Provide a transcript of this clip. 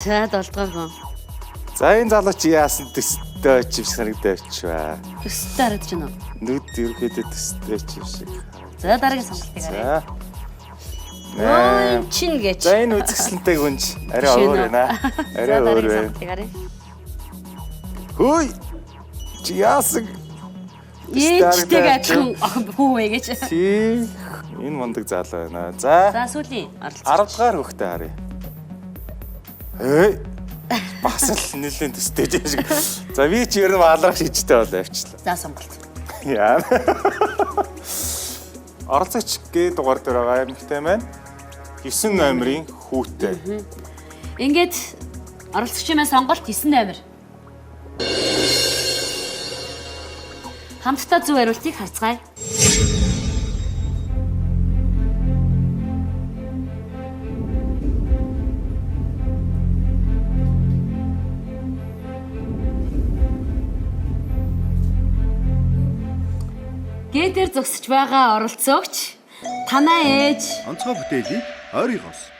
За 7 дугаар хүн. За энэ залууч яасан төстэй ч юм санагдаад байна. Төстэй харагдаж байна уу? Нүд ерөөхдөө төстэй ч юм шиг. За дараагийн сонголтыг харъя. За. Ой чин гэж. За энэ үзэсгэлэнтэй гүнж арай өөр байна. Арай өөр байна. Сонголтыг харъя. Хөөй. Чи яасан? Ээжтэйг адилхан хүү вэ гэж. Тий. Энэ мундаг залуу байна. За. За сүүлийн 10 дугаар хөхтэй харъя. Эй. Бас л нэлээд төстэй шиг. За би чи ер нь алрах шижтэй бол авчлаа. За сонголт. Яа. Оролцогч гээ дугаар дээр байгаа эмэгтэй маань 9 номерын хүүтэй. Ингээд оролцогчийн маань сонголт 9 номер. Хамтдаа зөв хариултыг харцгаая. Гэтэр зогсож байгаа оролцогч танаа ээж Онцгой бүтээлийг ойрын хос